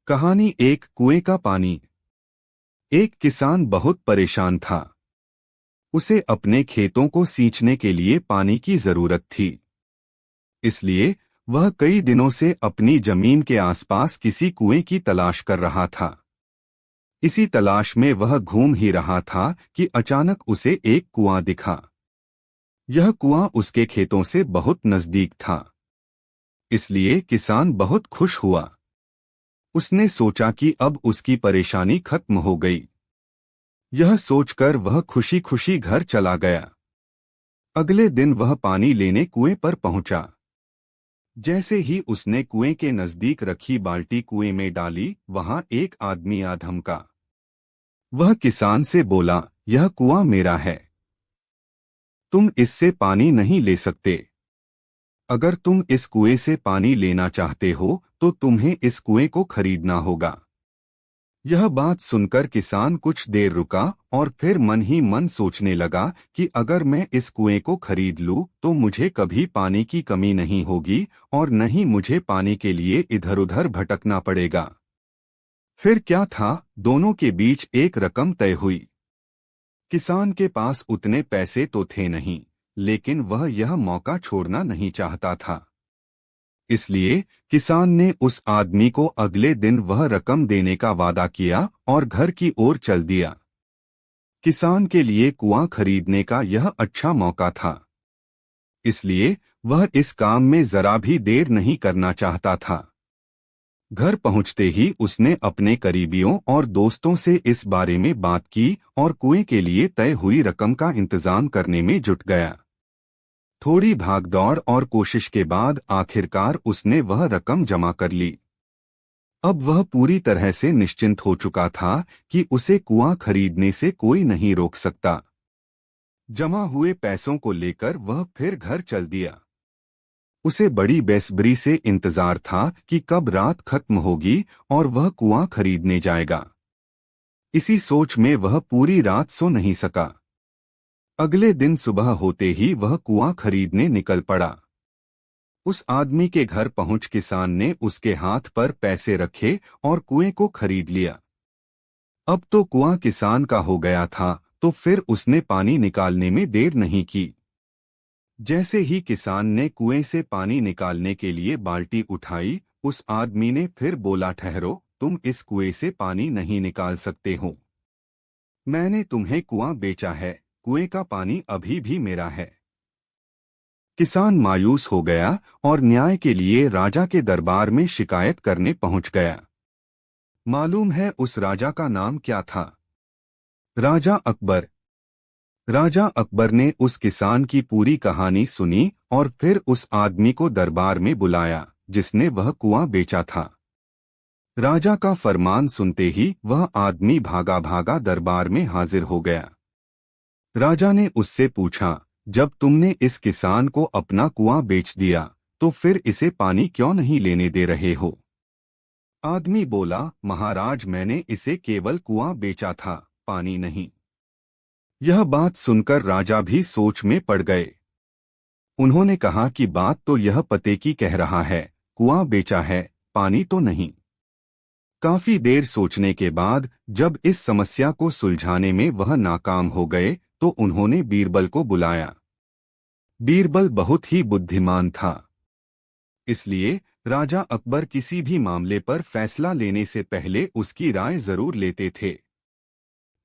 कहानी एक कुएं का पानी। एक किसान बहुत परेशान था। उसे अपने खेतों को सींचने के लिए पानी की जरूरत थी। इसलिए वह कई दिनों से अपनी जमीन के आसपास किसी कुएं की तलाश कर रहा था। इसी तलाश में वह घूम ही रहा था कि अचानक उसे एक कुआं दिखा। यह कुआं उसके खेतों से बहुत नजदीक था। इसलिए किसान बहुत खुश हुआ। उसने सोचा कि अब उसकी परेशानी खत्म हो गई। यह सोचकर वह खुशी खुशी घर चला गया। अगले दिन वह पानी लेने कुएं पर पहुंचा। जैसे ही उसने कुएं के नजदीक रखी बाल्टी कुएं में डाली, वहां एक आदमी आ धमका। वह किसान से बोला, यह कुआं मेरा है, तुम इससे पानी नहीं ले सकते। अगर तुम इस कुएं से पानी लेना चाहते हो तो तुम्हें इस कुएं को खरीदना होगा। यह बात सुनकर किसान कुछ देर रुका और फिर मन ही मन सोचने लगा कि अगर मैं इस कुएं को खरीद लूं तो मुझे कभी पानी की कमी नहीं होगी और न ही मुझे पानी के लिए इधर उधर भटकना पड़ेगा। फिर क्या था, दोनों के बीच एक रकम तय हुई। किसान के पास उतने पैसे तो थे नहीं, लेकिन वह यह मौका छोड़ना नहीं चाहता था। इसलिए किसान ने उस आदमी को अगले दिन वह रकम देने का वादा किया और घर की ओर चल दिया। किसान के लिए कुआं खरीदने का यह अच्छा मौका था। इसलिए वह इस काम में जरा भी देर नहीं करना चाहता था। घर पहुंचते ही उसने अपने करीबियों और दोस्तों से इस बारे में बात की और कुएं के लिए तय हुई रकम का इंतजाम करने में जुट गया। थोड़ी भागदौड़ और कोशिश के बाद आखिरकार उसने वह रकम जमा कर ली। अब वह पूरी तरह से निश्चिंत हो चुका था कि उसे कुआं खरीदने से कोई नहीं रोक सकता। जमा हुए पैसों को लेकर वह फिर घर चल दिया। उसे बड़ी बेसब्री से इंतजार था कि कब रात खत्म होगी और वह कुआं खरीदने जाएगा। इसी सोच में वह पूरी रात सो नहीं सका। अगले दिन सुबह होते ही वह कुआं खरीदने निकल पड़ा। उस आदमी के घर पहुंच किसान ने उसके हाथ पर पैसे रखे और कुएं को खरीद लिया। अब तो कुआं किसान का हो गया था, तो फिर उसने पानी निकालने में देर नहीं की। जैसे ही किसान ने कुएं से पानी निकालने के लिए बाल्टी उठाई, उस आदमी ने फिर बोला, ठहरो, तुम इस कुएं से पानी नहीं निकाल सकते हो। मैंने तुम्हें कुआं बेचा है, कुएं का पानी अभी भी मेरा है। किसान मायूस हो गया और न्याय के लिए राजा के दरबार में शिकायत करने पहुंच गया। मालूम है उस राजा का नाम क्या था? राजा अकबर। राजा अकबर ने उस किसान की पूरी कहानी सुनी और फिर उस आदमी को दरबार में बुलाया जिसने वह कुआं बेचा था। राजा का फरमान सुनते ही वह आदमी भागा भागा दरबार में हाजिर हो गया। राजा ने उससे पूछा, जब तुमने इस किसान को अपना कुआं बेच दिया तो फिर इसे पानी क्यों नहीं लेने दे रहे हो? आदमी बोला, महाराज, मैंने इसे केवल कुआं बेचा था, पानी नहीं। यह बात सुनकर राजा भी सोच में पड़ गए। उन्होंने कहा कि बात तो यह पते की कह रहा है, कुआं बेचा है, पानी तो नहीं। काफी देर सोचने के बाद जब इस समस्या को सुलझाने में वह नाकाम हो गए तो उन्होंने बीरबल को बुलाया। बीरबल बहुत ही बुद्धिमान था। इसलिए राजा अकबर किसी भी मामले पर फैसला लेने से पहले उसकी राय जरूर लेते थे।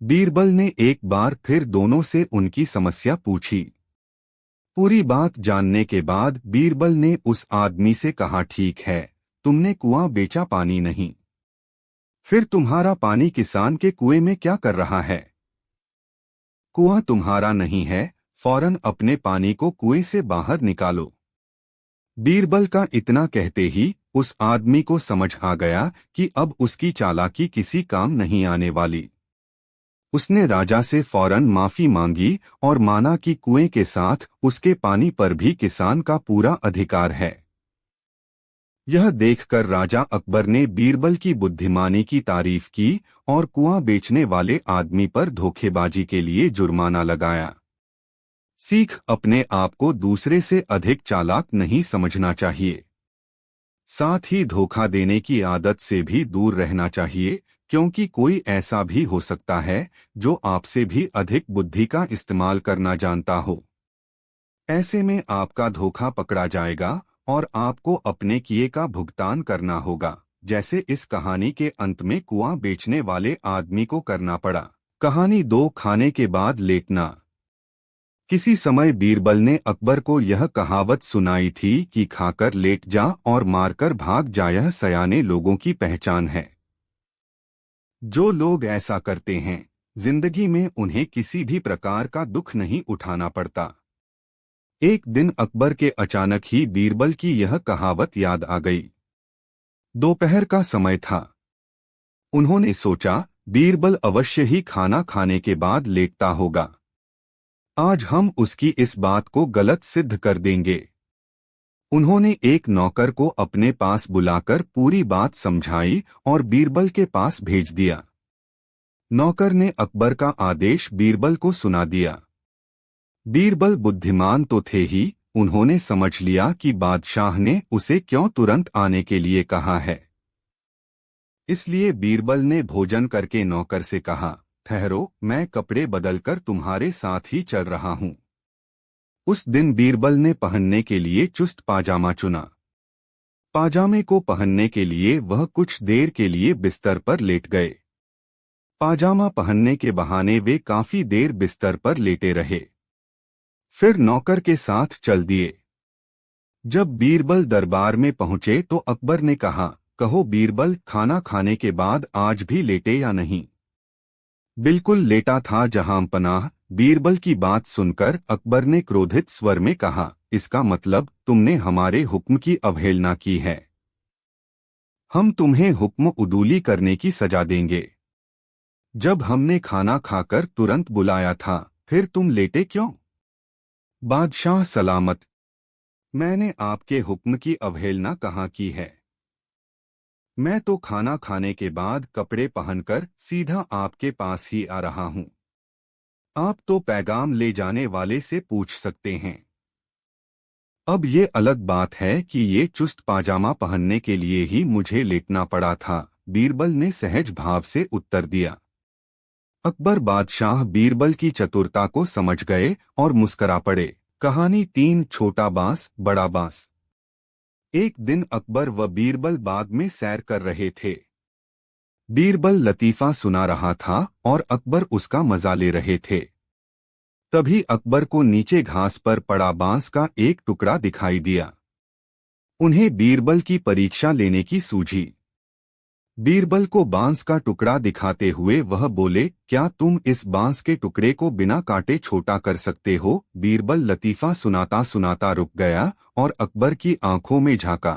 बीरबल ने एक बार फिर दोनों से उनकी समस्या पूछी। पूरी बात जानने के बाद बीरबल ने उस आदमी से कहा, ठीक है, तुमने कुआं बेचा, पानी नहीं। फिर तुम्हारा पानी किसान के कुएं में क्या कर रहा है? कुआं तुम्हारा नहीं है, फौरन अपने पानी को कुएं से बाहर निकालो। बीरबल का इतना कहते ही उस आदमी को समझ आ गया कि अब उसकी चालाकी किसी काम नहीं आने वाली। उसने राजा से फौरन माफी मांगी और माना कि कुएं के साथ उसके पानी पर भी किसान का पूरा अधिकार है। यह देखकर राजा अकबर ने बीरबल की बुद्धिमानी की तारीफ की और कुआं बेचने वाले आदमी पर धोखेबाजी के लिए जुर्माना लगाया। सीख, अपने आप को दूसरे से अधिक चालाक नहीं समझना चाहिए। साथ ही धोखा देने की आदत से भी दूर रहना चाहिए, क्योंकि कोई ऐसा भी हो सकता है जो आपसे भी अधिक बुद्धि का इस्तेमाल करना जानता हो। ऐसे में आपका धोखा पकड़ा जाएगा और आपको अपने किए का भुगतान करना होगा, जैसे इस कहानी के अंत में कुआं बेचने वाले आदमी को करना पड़ा। कहानी 2, खाने के बाद लेटना। किसी समय बीरबल ने अकबर को यह कहावत सुनाई थी कि खाकर लेट जा और मारकर भाग जा, यह सयाने लोगों की पहचान है। जो लोग ऐसा करते हैं, जिंदगी में उन्हें किसी भी प्रकार का दुख नहीं उठाना पड़ता। एक दिन अकबर के अचानक ही बीरबल की यह कहावत याद आ गई। दोपहर का समय था। उन्होंने सोचा, बीरबल अवश्य ही खाना खाने के बाद लेटता होगा। आज हम उसकी इस बात को गलत सिद्ध कर देंगे। उन्होंने एक नौकर को अपने पास बुलाकर पूरी बात समझाई और बीरबल के पास भेज दिया। नौकर ने अकबर का आदेश बीरबल को सुना दिया। बीरबल बुद्धिमान तो थे ही, उन्होंने समझ लिया कि बादशाह ने उसे क्यों तुरंत आने के लिए कहा है। इसलिए बीरबल ने भोजन करके नौकर से कहा, ठहरो, मैं कपड़े बदलकर तुम्हारे साथ ही चल रहा हूं। उस दिन बीरबल ने पहनने के लिए चुस्त पाजामा चुना। पाजामे को पहनने के लिए वह कुछ देर के लिए बिस्तर पर लेट गए। पाजामा पहनने के बहाने वे काफी देर बिस्तर पर लेटे रहे। फिर नौकर के साथ चल दिए। जब बीरबल दरबार में पहुंचे तो अकबर ने कहा, कहो बीरबल, खाना खाने के बाद आज भी लेटे या नहीं? बिल्कुल लेटा था जहां पनाह। बीरबल की बात सुनकर अकबर ने क्रोधित स्वर में कहा, इसका मतलब तुमने हमारे हुक्म की अवहेलना की है। हम तुम्हें हुक्म उदूली करने की सजा देंगे। जब हमने खाना खाकर तुरंत बुलाया था, फिर तुम लेटे क्यों? बादशाह सलामत, मैंने आपके हुक्म की अवहेलना कहाँ की है? मैं तो खाना खाने के बाद कपड़े पहनकर सीधा आपके पास ही आ रहा हूँ। आप तो पैगाम ले जाने वाले से पूछ सकते हैं। अब ये अलग बात है कि ये चुस्त पाजामा पहनने के लिए ही मुझे लेटना पड़ा था, बीरबल ने सहज भाव से उत्तर दिया। अकबर बादशाह बीरबल की चतुरता को समझ गए और मुस्करा पड़े। कहानी 3, छोटा बांस बड़ा बांस। एक दिन अकबर व बीरबल बाग में सैर कर रहे थे। बीरबल लतीफा सुना रहा था और अकबर उसका मजा ले रहे थे। तभी अकबर को नीचे घास पर पड़ा बांस का एक टुकड़ा दिखाई दिया। उन्हें बीरबल की परीक्षा लेने की सूझी। बीरबल को बांस का टुकड़ा दिखाते हुए वह बोले, क्या तुम इस बांस के टुकड़े को बिना काटे छोटा कर सकते हो? बीरबल लतीफा सुनाता सुनाता रुक गया और अकबर की आंखों में झांका।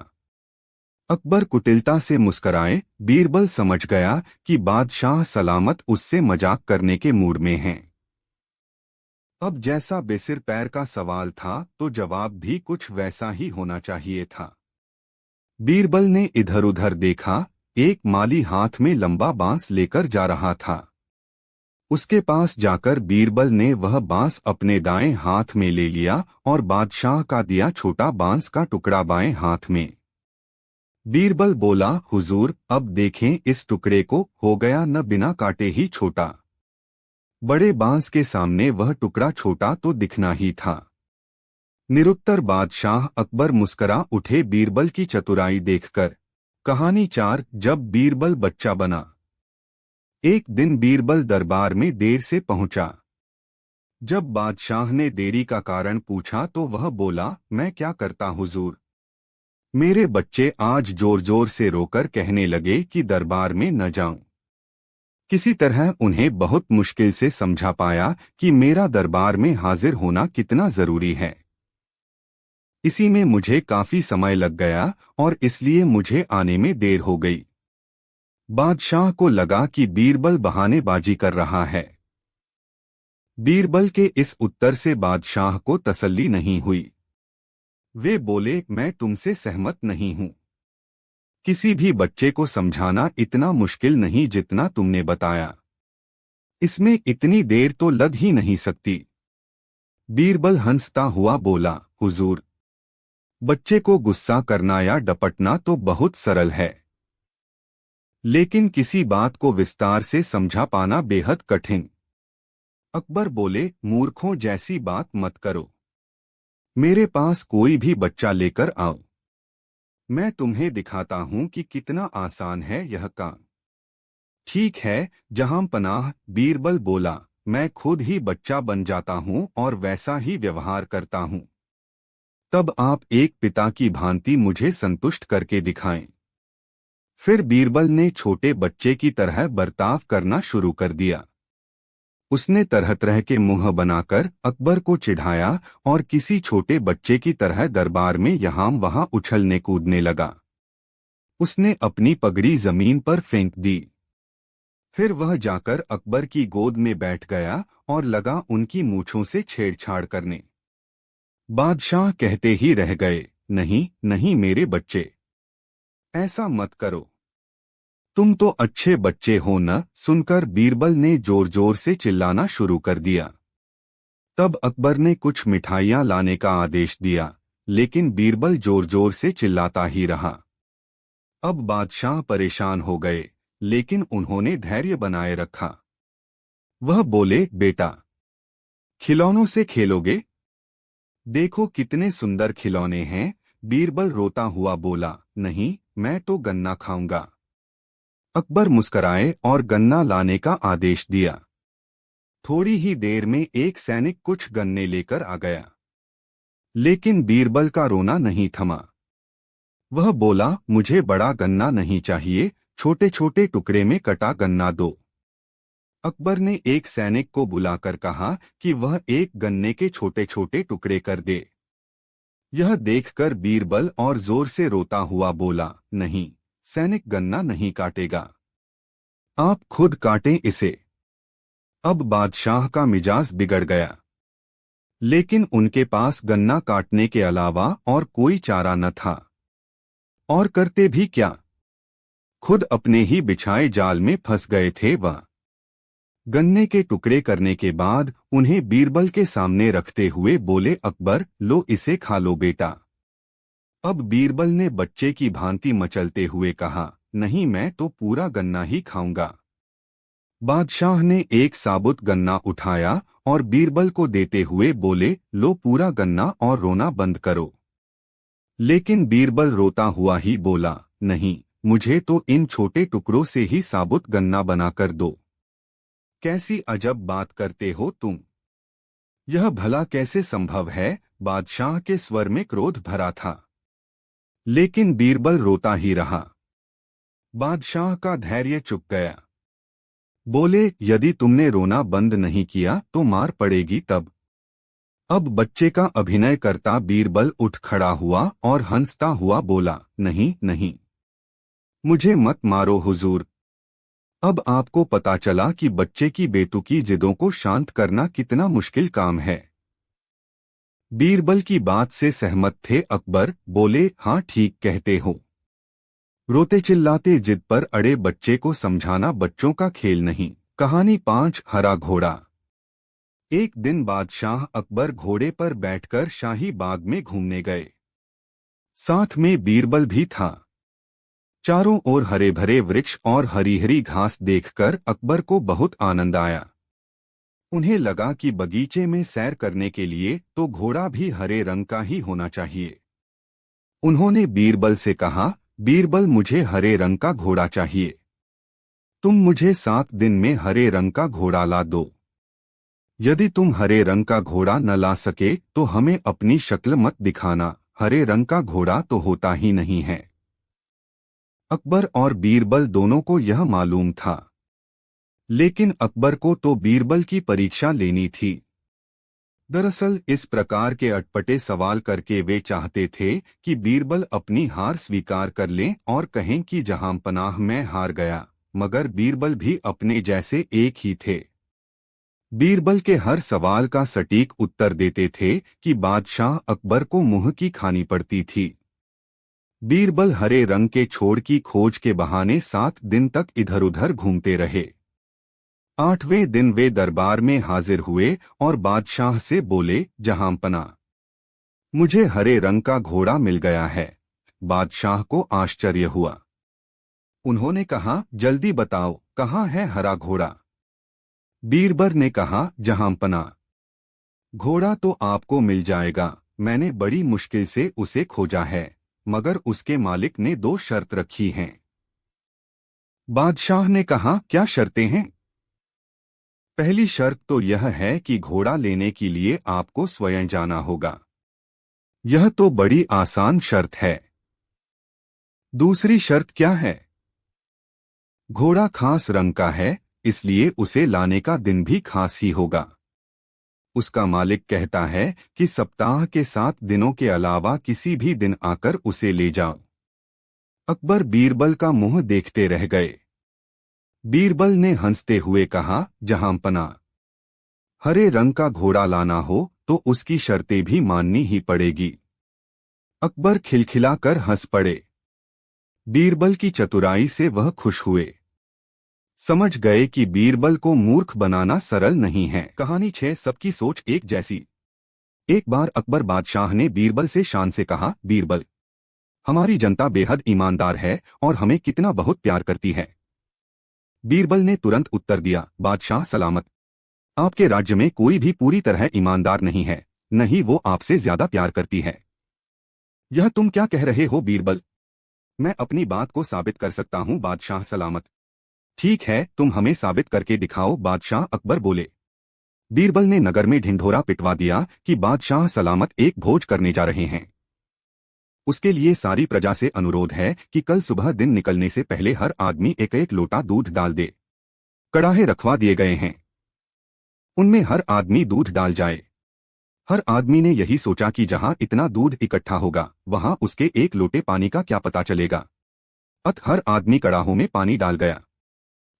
अकबर कुटिलता से मुस्कराए। बीरबल समझ गया कि बादशाह सलामत उससे मजाक करने के मूड में हैं। अब जैसा बेसिर पैर का सवाल था तो जवाब भी कुछ वैसा ही होना चाहिए था। बीरबल ने इधर उधर देखा। एक माली हाथ में लंबा बांस लेकर जा रहा था। उसके पास जाकर बीरबल ने वह बांस अपने दाएं हाथ में ले लिया और बादशाह का दिया छोटा बांस का टुकड़ा बाएं हाथ में। बीरबल बोला, हुजूर, अब देखें इस टुकड़े को, हो गया न बिना काटे ही छोटा। बड़े बांस के सामने वह टुकड़ा छोटा तो दिखना ही था। निरुत्तर बादशाह अकबर मुस्करा उठे बीरबल की चतुराई देखकर। कहानी 4, जब बीरबल बच्चा बना। एक दिन बीरबल दरबार में देर से पहुंचा। जब बादशाह ने देरी का कारण पूछा तो वह बोला, मैं क्या करता हुजूर। मेरे बच्चे आज जोर जोर से रोकर कहने लगे कि दरबार में न जाऊं। किसी तरह उन्हें बहुत मुश्किल से समझा पाया कि मेरा दरबार में हाजिर होना कितना जरूरी है। इसी में मुझे काफी समय लग गया और इसलिए मुझे आने में देर हो गई। बादशाह को लगा कि बीरबल बहानेबाजी कर रहा है। बीरबल के इस उत्तर से बादशाह को तसल्ली नहीं हुई। वे बोले, मैं तुमसे सहमत नहीं हूं। किसी भी बच्चे को समझाना इतना मुश्किल नहीं जितना तुमने बताया। इसमें इतनी देर तो लग ही नहीं सकती। बीरबल हंसता हुआ बोला, हुजूर, बच्चे को गुस्सा करना या डपटना तो बहुत सरल है, लेकिन किसी बात को विस्तार से समझा पाना बेहद कठिन। अकबर बोले, मूर्खों जैसी बात मत करो। मेरे पास कोई भी बच्चा लेकर आओ, मैं तुम्हें दिखाता हूं कि कितना आसान है यह काम। ठीक है जहां पनाह, बीरबल बोला, मैं खुद ही बच्चा बन जाता हूं और वैसा ही व्यवहार करता हूं। तब आप एक पिता की भांति मुझे संतुष्ट करके दिखाएं। फिर बीरबल ने छोटे बच्चे की तरह बर्ताव करना शुरू कर दिया। उसने तरह तरह के मुंह बनाकर अकबर को चिढ़ाया और किसी छोटे बच्चे की तरह दरबार में यहाँ वहां उछलने कूदने लगा। उसने अपनी पगड़ी जमीन पर फेंक दी। फिर वह जाकर अकबर की गोद में बैठ गया और लगा उनकी मूंछों से छेड़छाड़ करने। बादशाह कहते ही रह गए, नहीं नहीं मेरे बच्चे, ऐसा मत करो, तुम तो अच्छे बच्चे हो न। सुनकर बीरबल ने जोर जोर से चिल्लाना शुरू कर दिया। तब अकबर ने कुछ मिठाइयां लाने का आदेश दिया, लेकिन बीरबल जोर जोर से चिल्लाता ही रहा। अब बादशाह परेशान हो गए, लेकिन उन्होंने धैर्य बनाए रखा। वह बोले, बेटा, खिलौनों से खेलोगे? देखो कितने सुंदर खिलौने हैं। बीरबल रोता हुआ बोला, नहीं, मैं तो गन्ना खाऊंगा। अकबर मुस्कराए और गन्ना लाने का आदेश दिया। थोड़ी ही देर में एक सैनिक कुछ गन्ने लेकर आ गया, लेकिन बीरबल का रोना नहीं थमा। वह बोला, मुझे बड़ा गन्ना नहीं चाहिए, छोटे छोटे टुकड़े में कटा गन्ना दो। अकबर ने एक सैनिक को बुलाकर कहा कि वह एक गन्ने के छोटे छोटे टुकड़े कर दे। यह देखकर बीरबल और जोर से रोता हुआ बोला, नहीं, सैनिक गन्ना नहीं काटेगा, आप खुद काटें इसे। अब बादशाह का मिजाज बिगड़ गया, लेकिन उनके पास गन्ना काटने के अलावा और कोई चारा न था। और करते भी क्या, खुद अपने ही बिछाए जाल में फंस गए थे वह। गन्ने के टुकड़े करने के बाद उन्हें बीरबल के सामने रखते हुए बोले, अकबर, लो इसे खा लो बेटा। अब बीरबल ने बच्चे की भांति मचलते हुए कहा, नहीं, मैं तो पूरा गन्ना ही खाऊंगा। बादशाह ने एक साबुत गन्ना उठाया और बीरबल को देते हुए बोले, लो पूरा गन्ना और रोना बंद करो। लेकिन बीरबल रोता हुआ ही बोला, नहीं, मुझे तो इन छोटे टुकड़ों से ही साबुत गन्ना बनाकर दो। कैसी अजब बात करते हो तुम, यह भला कैसे संभव है? बादशाह के स्वर में क्रोध भरा था, लेकिन बीरबल रोता ही रहा। बादशाह का धैर्य चुक गया। बोले, यदि तुमने रोना बंद नहीं किया तो मार पड़ेगी तब। अब बच्चे का अभिनय करता बीरबल उठ खड़ा हुआ और हंसता हुआ बोला, नहीं नहीं, मुझे मत मारो हुजूर। अब आपको पता चला कि बच्चे की बेतुकी जिदों को शांत करना कितना मुश्किल काम है। बीरबल की बात से सहमत थे अकबर। बोले, हाँ ठीक कहते हो। रोते चिल्लाते जिद पर अड़े बच्चे को समझाना बच्चों का खेल नहीं। कहानी 5, हरा घोड़ा। एक दिन बादशाह अकबर घोड़े पर बैठकर शाही बाग में घूमने गए। साथ में बीरबल भी था। चारों ओर हरे भरे वृक्ष और हरी हरी घास देखकर अकबर को बहुत आनंद आया। उन्हें लगा कि बगीचे में सैर करने के लिए तो घोड़ा भी हरे रंग का ही होना चाहिए। उन्होंने बीरबल से कहा, बीरबल, मुझे हरे रंग का घोड़ा चाहिए। तुम मुझे 7 दिन में हरे रंग का घोड़ा ला दो। यदि तुम हरे रंग का घोड़ा न ला सके तो हमें अपनी शक्ल मत दिखाना, हरे रंग का घोड़ा तो होता ही नहीं है। अकबर और बीरबल दोनों को यह मालूम था, लेकिन अकबर को तो बीरबल की परीक्षा लेनी थी। दरअसल इस प्रकार के अटपटे सवाल करके वे चाहते थे कि बीरबल अपनी हार स्वीकार कर लें और कहें कि जहां पनाह मैं हार गया। मगर बीरबल भी अपने जैसे एक ही थे। बीरबल के हर सवाल का सटीक उत्तर देते थे कि बादशाह अकबर को मुंह की खानी पड़ती थी। बीरबल हरे रंग के छोड़ की खोज के बहाने 7 दिन तक इधर उधर घूमते रहे। 8वें दिन वे दरबार में हाजिर हुए और बादशाह से बोले, जहांपना, मुझे हरे रंग का घोड़ा मिल गया है। बादशाह को आश्चर्य हुआ। उन्होंने कहा, जल्दी बताओ, कहाँ है हरा घोड़ा? बीरबल ने कहा, जहांपना, घोड़ा तो आपको मिल जाएगा। मैंने बड़ी मुश्किल से उसे खोजा है, मगर उसके मालिक ने 2 शर्त रखी हैं। बादशाह ने कहा, क्या शर्तें हैं? पहली शर्त तो यह है कि घोड़ा लेने के लिए आपको स्वयं जाना होगा। यह तो बड़ी आसान शर्त है। दूसरी शर्त क्या है? घोड़ा खास रंग का है, इसलिए उसे लाने का दिन भी खास ही होगा। उसका मालिक कहता है कि सप्ताह के 7 दिनों के अलावा किसी भी दिन आकर उसे ले जाओ। अकबर बीरबल का मुंह देखते रह गए। बीरबल ने हंसते हुए कहा, जहांपना, हरे रंग का घोड़ा लाना हो तो उसकी शर्तें भी माननी ही पड़ेगी। अकबर खिलखिलाकर हंस पड़े। बीरबल की चतुराई से वह खुश हुए। समझ गए कि बीरबल को मूर्ख बनाना सरल नहीं है। कहानी 6 सबकी सोच एक जैसी। एक बार अकबर बादशाह ने बीरबल से शान से कहा, बीरबल, हमारी जनता बेहद ईमानदार है और हमें कितना बहुत प्यार करती है। बीरबल ने तुरंत उत्तर दिया, बादशाह सलामत, आपके राज्य में कोई भी पूरी तरह ईमानदार नहीं है, न ही वो आपसे ज्यादा प्यार करती है। यह तुम क्या कह रहे हो बीरबल? मैं अपनी बात को साबित कर सकता हूँ बादशाह सलामत। ठीक है, तुम हमें साबित करके दिखाओ, बादशाह अकबर बोले। बीरबल ने नगर में ढिंढोरा पिटवा दिया कि बादशाह सलामत एक भोज करने जा रहे हैं। उसके लिए सारी प्रजा से अनुरोध है कि कल सुबह दिन निकलने से पहले हर आदमी एक एक लोटा दूध डाल दे। कड़ाहे रखवा दिए गए हैं, उनमें हर आदमी दूध डाल जाए। हर आदमी ने यही सोचा कि जहां इतना दूध इकट्ठा होगा वहां उसके एक लोटे पानी का क्या पता चलेगा। अतः हर आदमी कड़ाहों में पानी डाल गया।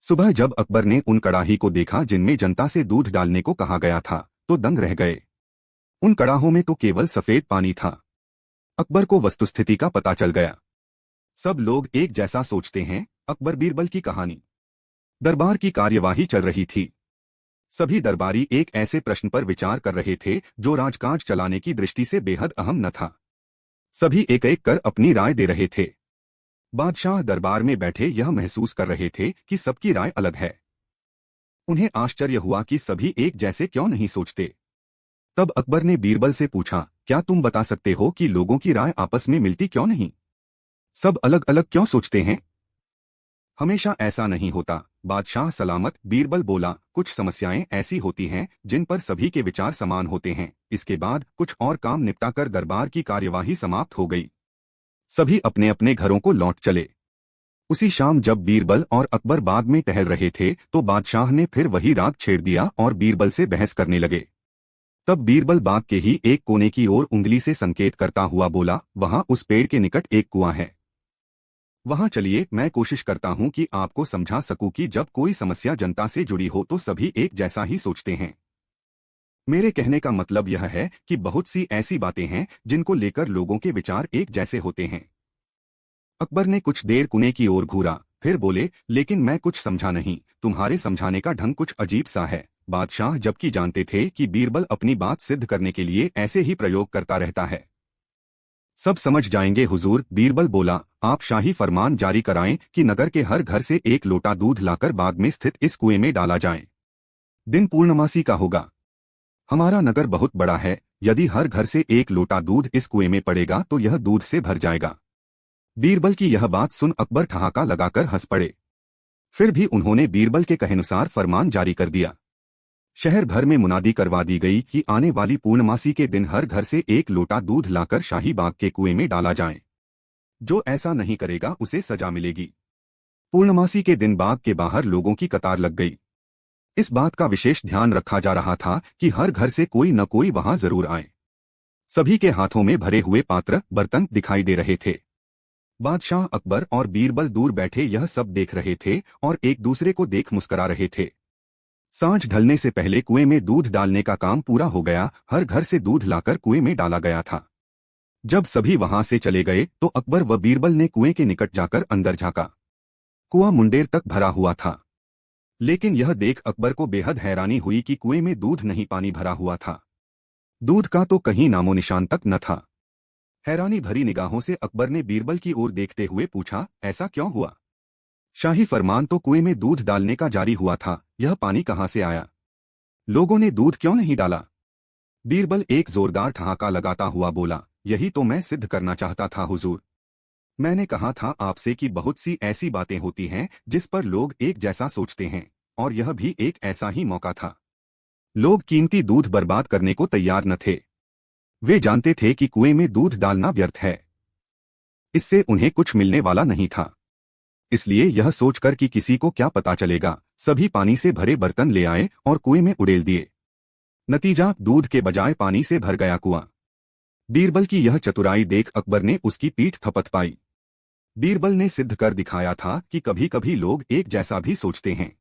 सुबह जब अकबर ने उन कड़ाही को देखा जिनमें जनता से दूध डालने को कहा गया था, तो दंग रह गए। उन कड़ाहों में तो केवल सफेद पानी था। अकबर को वस्तुस्थिति का पता चल गया। सब लोग एक जैसा सोचते हैं। अकबर बीरबल की कहानी। दरबार की कार्यवाही चल रही थी। सभी दरबारी एक ऐसे प्रश्न पर विचार कर रहे थे जो राजकाज चलाने की दृष्टि से बेहद अहम न था। सभी एक एक कर अपनी राय दे रहे थे। बादशाह दरबार में बैठे यह महसूस कर रहे थे कि सबकी राय अलग है। उन्हें आश्चर्य हुआ कि सभी एक जैसे क्यों नहीं सोचते। तब अकबर ने बीरबल से पूछा, क्या तुम बता सकते हो कि लोगों की राय आपस में मिलती क्यों नहीं? सब अलग अलग क्यों सोचते हैं? हमेशा ऐसा नहीं होता, बादशाह सलामत, बीरबल बोला। कुछ समस्याएं ऐसी होती हैं जिन पर सभी के विचार समान होते हैं। इसके बाद कुछ और काम निपटाकर दरबार की कार्यवाही समाप्त हो गई। सभी अपने अपने घरों को लौट चले। उसी शाम जब बीरबल और अकबर बाग में टहल रहे थे तो बादशाह ने फिर वही राग छेड़ दिया और बीरबल से बहस करने लगे। तब बीरबल बाग के ही एक कोने की ओर उंगली से संकेत करता हुआ बोला, वहां उस पेड़ के निकट एक कुआं है। वहां चलिए, मैं कोशिश करता हूं कि आपको समझा सकूं कि जब कोई समस्या जनता से जुड़ी हो तो सभी एक जैसा ही सोचते हैं। मेरे कहने का मतलब यह है कि बहुत सी ऐसी बातें हैं जिनको लेकर लोगों के विचार एक जैसे होते हैं। अकबर ने कुछ देर कुएं की ओर घूरा, फिर बोले, लेकिन मैं कुछ समझा नहीं, तुम्हारे समझाने का ढंग कुछ अजीब सा है। बादशाह जबकि जानते थे कि बीरबल अपनी बात सिद्ध करने के लिए ऐसे ही प्रयोग करता रहता है। सब समझ जाएंगे हुजूर, बीरबल बोला। आप शाही फरमान जारी कराएं कि नगर के हर घर से एक लोटा दूध लाकर बाग में स्थित इस कुएं में डाला जाए। दिन पूर्णमासी का होगा। हमारा नगर बहुत बड़ा है, यदि हर घर से एक लोटा दूध इस कुएं में पड़ेगा तो यह दूध से भर जाएगा। बीरबल की यह बात सुन अकबर ठहाका लगाकर हंस पड़े। फिर भी उन्होंने बीरबल के कहेनुसार फरमान जारी कर दिया। शहर भर में मुनादी करवा दी गई कि आने वाली पूर्णमासी के दिन हर घर से एक लोटा दूध लाकर शाही बाग के कुएं में डाला जाए। जो ऐसा नहीं करेगा उसे सजा मिलेगी। पूर्णमासी के दिन बाग के बाहर लोगों की कतार लग गई। इस बात का विशेष ध्यान रखा जा रहा था कि हर घर से कोई न कोई वहां जरूर आए। सभी के हाथों में भरे हुए पात्र बर्तन दिखाई दे रहे थे। बादशाह अकबर और बीरबल दूर बैठे यह सब देख रहे थे और एक दूसरे को देख मुस्करा रहे थे। सांझ ढलने से पहले कुएं में दूध डालने का काम पूरा हो गया। हर घर से दूध लाकर कुएं में डाला गया था। जब सभी वहां से चले गए तो अकबर व बीरबल ने कुएं के निकट जाकर अंदर झांका। कुआं मुंडेर तक भरा हुआ था, लेकिन यह देख अकबर को बेहद हैरानी हुई कि कुएं में दूध नहीं पानी भरा हुआ था। दूध का तो कहीं नामो निशान तक न था। हैरानी भरी निगाहों से अकबर ने बीरबल की ओर देखते हुए पूछा, ऐसा क्यों हुआ? शाही फरमान तो कुएं में दूध डालने का जारी हुआ था, यह पानी कहाँ से आया? लोगों ने दूध क्यों नहीं डाला? बीरबल एक जोरदार ठहाका लगाता हुआ बोला, यही तो मैं सिद्ध करना चाहता था हुजूर। मैंने कहा था आपसे कि बहुत सी ऐसी बातें होती हैं जिस पर लोग एक जैसा सोचते हैं, और यह भी एक ऐसा ही मौका था। लोग कीमती दूध बर्बाद करने को तैयार न थे। वे जानते थे कि कुएं में दूध डालना व्यर्थ है, इससे उन्हें कुछ मिलने वाला नहीं था। इसलिए यह सोचकर कि किसी को क्या पता चलेगा, सभी पानी से भरे बर्तन ले आए और कुएं में उड़ेल दिए। नतीजा, दूध के बजाय पानी से भर गया कुआं। बीरबल की यह चतुराई देख अकबर ने उसकी पीठ थपथपाई। बीरबल ने सिद्ध कर दिखाया था कि कभी कभी लोग एक जैसा भी सोचते हैं।